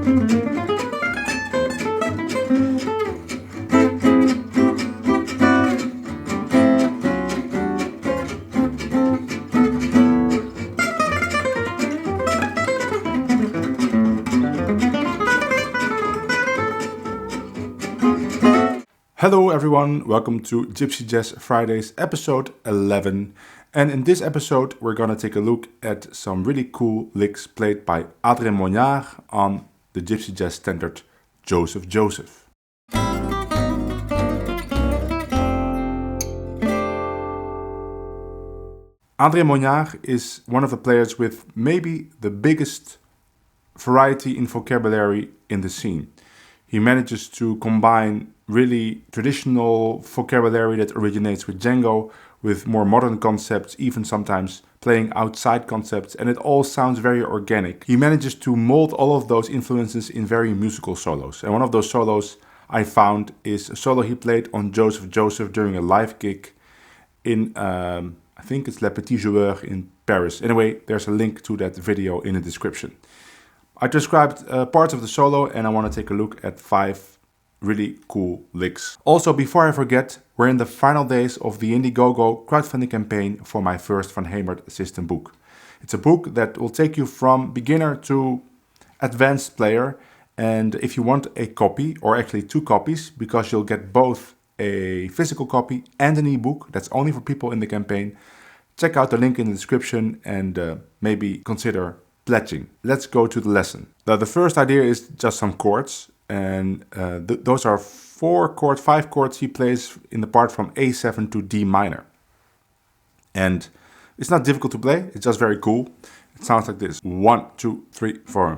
Hello everyone, welcome to Gypsy Jazz Fridays episode 11. And in this episode we're gonna take a look at some really cool licks played by ADRIEN MOIGNARD on the Gypsy Jazz standard Joseph Joseph. ADRIEN MOIGNARD is one of the players with maybe the biggest variety in vocabulary in the scene. He manages to combine really traditional vocabulary that originates with Django with more modern concepts, even sometimes playing outside concepts, and it all sounds very organic. He manages to mold all of those influences in very musical solos. And one of those solos I found is a solo he played on Joseph Joseph during a live gig in, I think it's Le Petit Joueur in Paris. Anyway, there's a link to that video in the description. I described parts of the solo and I want to take a look at 5 really cool licks. Also, before I forget, we're in the final days of the Indiegogo crowdfunding campaign for my first Van Hemert system book. It's a book that will take you from beginner to advanced player, and if you want a copy, or actually 2 copies, because you'll get both a physical copy and an ebook, that's only for people in the campaign, check out the link in the description and maybe consider pledging. Let's go to the lesson. Now, the first idea is just some chords, and those are 5 chords he plays in the part from A7 to D minor. And it's not difficult to play, it's just very cool. It sounds like this: 1, 2, 3, 4.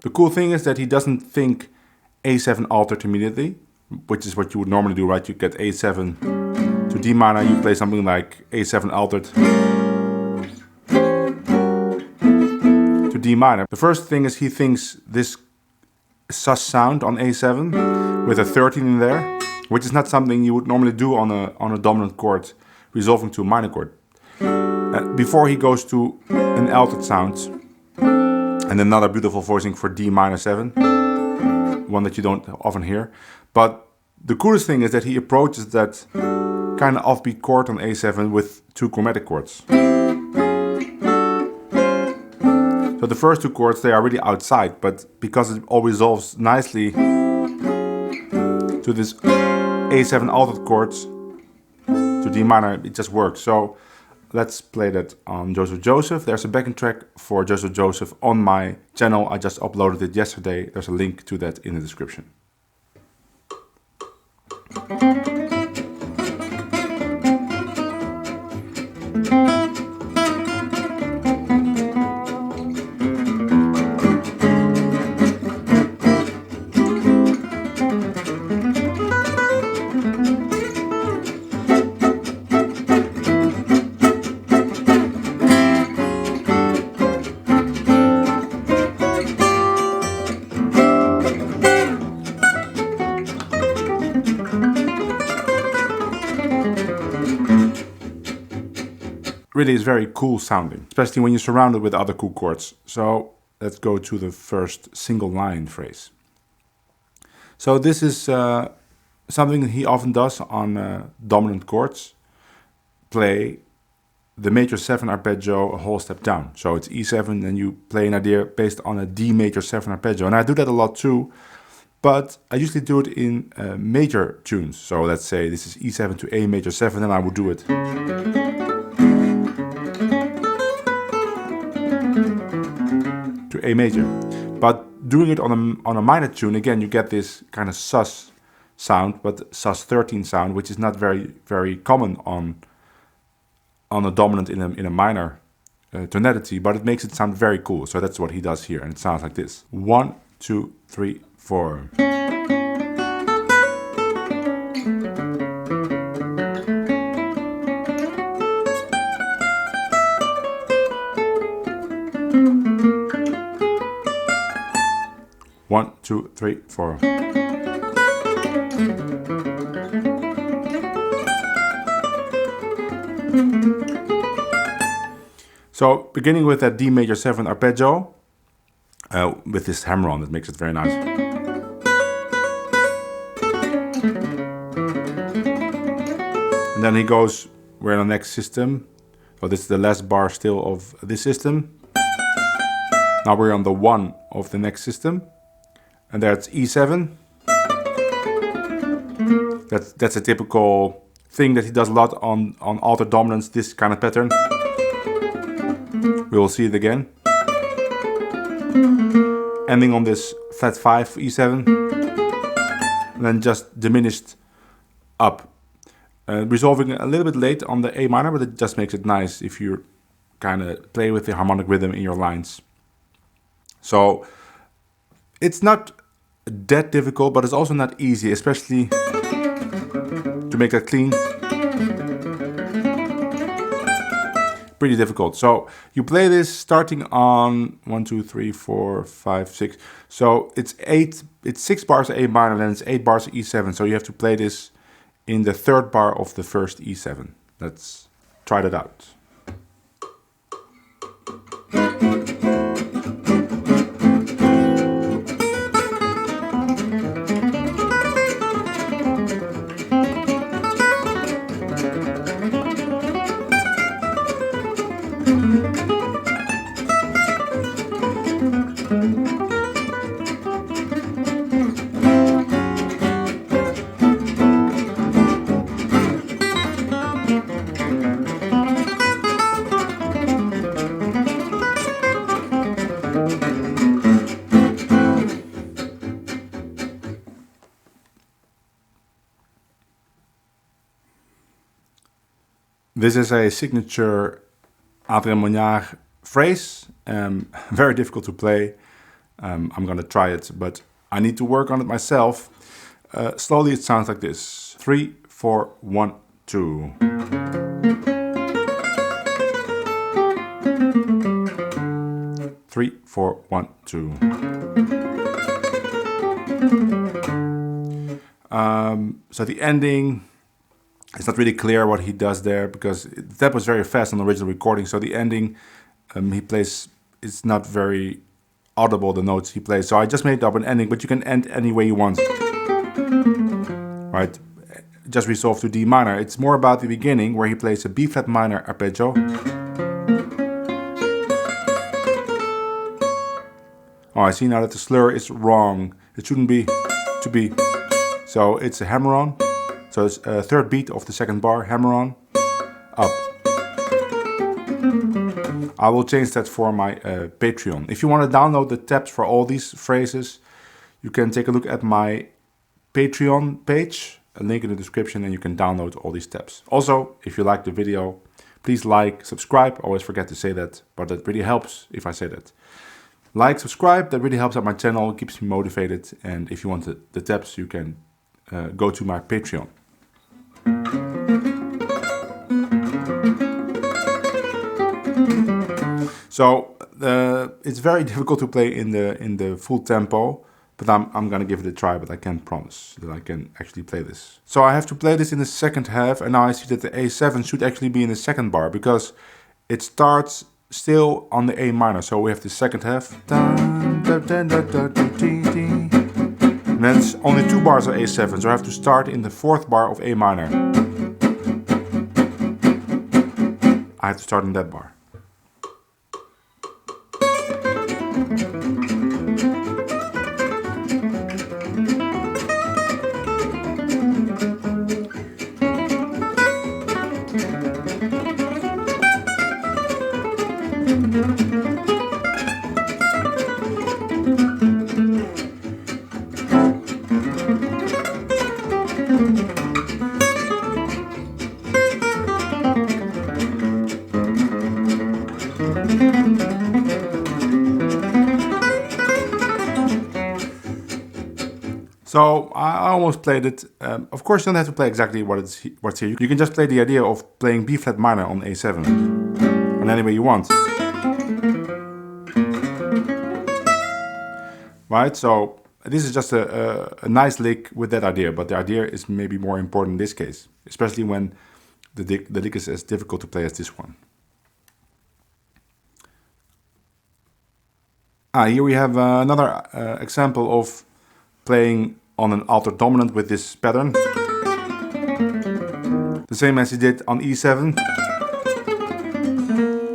The cool thing is that he doesn't think A7 altered immediately, which is what you would normally do, right? You get A7 to D minor, you play something like A7 altered to D minor. The first thing is he thinks this sus sound on A7 with a 13 in there, which is not something you would normally do on a dominant chord resolving to a minor chord. Before he goes to an altered sound, and another beautiful voicing for D minor 7, one that you don't often hear. But the coolest thing is that he approaches that kind of offbeat chord on A7 with 2 chromatic chords. So the first 2 chords, they are really outside, but because it all resolves nicely to this A7 altered chords to D minor, it just works. So let's play that on Joseph Joseph. There's a backing track for Joseph Joseph on my channel. I just uploaded it yesterday. There's a link to that in the description. Really is very cool sounding, especially when you're surrounded with other cool chords. So let's go to the first single line phrase. So this is something he often does on dominant chords. Play the major 7 arpeggio a whole step down. So it's E7 and you play an idea based on a D major 7 arpeggio. And I do that a lot too, but I usually do it in major tunes. So let's say this is E7 to A major 7, and I would do it to A major. But doing it on a minor tune, again, you get this kind of sus sound, but sus 13 sound, which is not very common on a dominant in a minor tonality, but it makes it sound very cool. So that's what he does here, and it sounds like this: 1, 2, 3, 4. One, two, three, 4. So beginning with that D major 7 arpeggio, with this hammer on, that makes it very nice. And then he goes, we're in the next system. So this is the last bar still of this system. Now we're on the 1 of the next system. And that's E7. That's a typical thing that he does a lot on altered dominance, this kind of pattern. We will see it again. Ending on this flat 5 E7. And then just diminished up. Resolving a little bit late on the A minor, but it just makes it nice if you kind of play with the harmonic rhythm in your lines. So it's not that difficult, but it's also not easy, especially to make that clean. Pretty difficult. So you play this starting on 1, 2, 3, 4, 5, 6. So it's 6 bars of A minor, then it's 8 bars of E7. So you have to play this in the 3rd bar of the first E7. Let's try that out. This is a signature ADRIEN MOIGNARD phrase, very difficult to play. I'm gonna try it, but I need to work on it myself. Slowly it sounds like this. 3, 4, 1, 2. Three, 4, 1, 2. So the ending, it's not really clear what he does there because that was very fast on the original recording. So the ending he plays, it's not very audible, the notes he plays. So I just made up an ending, but you can end any way you want. Right? Just resolve to D minor. It's more about the beginning where he plays a B flat minor arpeggio. Oh, I see now that the slur is wrong. It shouldn't be to be. So it's a hammer on. So it's a 3rd beat of the 2nd bar, hammer on, up. I will change that for my Patreon. If you want to download the tabs for all these phrases, you can take a look at my Patreon page, a link in the description, and you can download all these tabs. Also, if you like the video, please like, subscribe. I always forget to say that, but that really helps if I say that. Like, subscribe, that really helps out my channel, keeps me motivated. And if you want the tabs, you can go to my Patreon. So it's very difficult to play in the full tempo, but I'm gonna give it a try, but I can't promise that I can actually play this. So I have to play this in the 2nd half, and now I see that the A7 should actually be in the 2nd bar because it starts still on the A minor. So we have the 2nd half. And then it's only 2 bars of A7, so I have to start in the 4th bar of A minor. I have to start in that bar. So I almost played it. Of course, you don't have to play exactly what's here. You can just play the idea of playing B flat minor on A7, on any way you want. Right. So this is just a nice lick with that idea, but the idea is maybe more important in this case, especially when the lick is as difficult to play as this one. Here we have another example of playing on an altered dominant with this pattern. The same as he did on E7.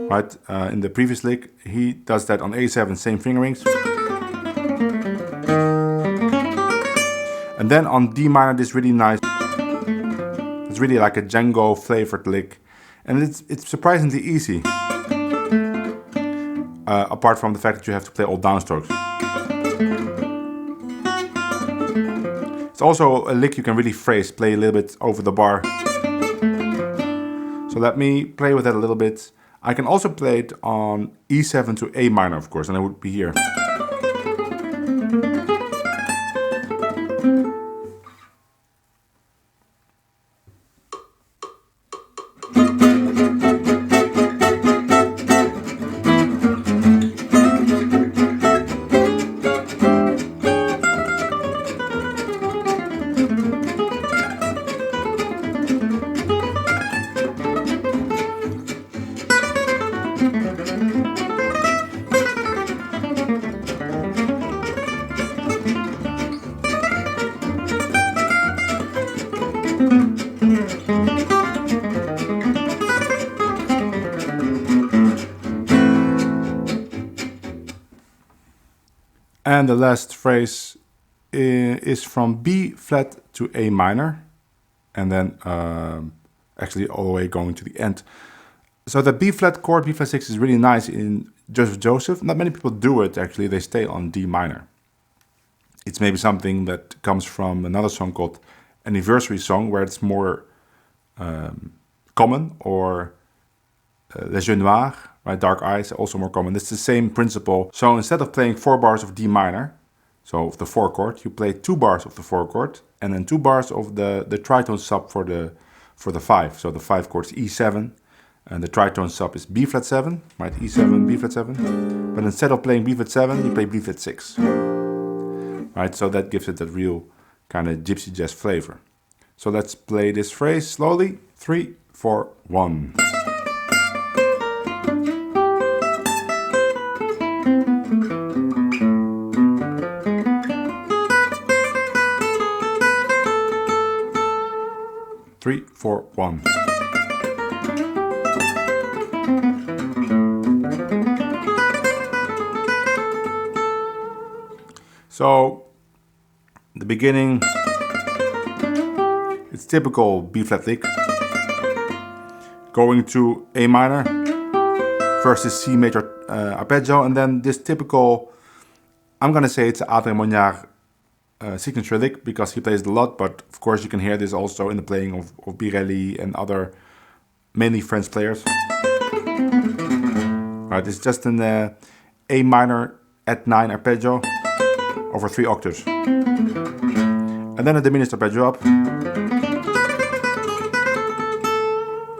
Right, in the previous lick, he does that on A7, same fingerings. And then on D minor, this really nice. It's really like a Django flavored lick. And it's surprisingly easy. Apart from the fact that you have to play all downstrokes. It's also a lick you can really phrase, play a little bit over the bar. So let me play with that a little bit. I can also play it on E7 to A minor, of course, and I would be here. And the last phrase is from B flat to A minor, and then actually all the way going to the end. So the B flat chord, B flat 6, is really nice in Joseph Joseph. Not many people do it actually, they stay on D minor. It's maybe something that comes from another song called Anniversary Song, where it's more common, or Les Yeux Noirs, right, Dark Eyes, also more common. It's the same principle. So instead of playing 4 bars of D minor, so of the 4 chord, you play 2 bars of the 4 chord, and then 2 bars of the tritone sub for the 5. So the 5 chord is E7, and the tritone sub is B flat 7, right, E7, B flat 7. But instead of playing B flat 7, you play B flat 6. Right, so that gives it that real kind of gypsy jazz flavor. So let's play this phrase slowly. 3, 4, 1. Three, 4, 1. So, the beginning, it's typical B flat lick. Going to A minor, first is C major arpeggio, and then this typical, I'm gonna say it's ADRIEN MOIGNARD signature lick, because he plays it a lot, but of course you can hear this also in the playing of Birelli and other mainly French players. Right, it's just an A minor at 9 arpeggio over 3 octaves. And then a diminished arpeggio up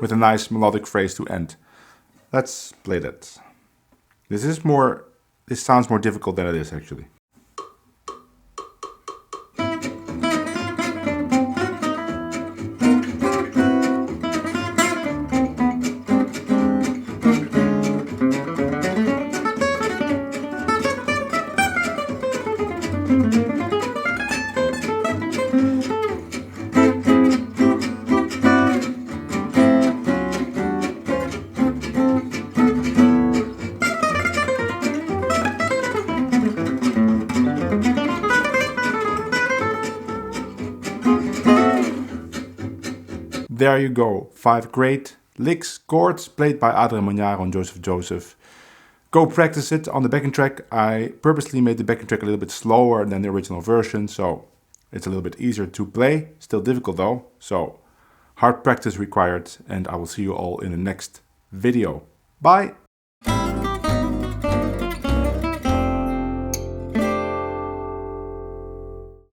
with a nice melodic phrase to end. Let's play that. This sounds more difficult than it is actually. There you go, 5 great licks, chords played by ADRIEN MOIGNARD on Joseph Joseph. Go practice it on the backing track. I purposely made the backing track a little bit slower than the original version, so it's a little bit easier to play. Still difficult though, so hard practice required, and I will see you all in the next video. Bye!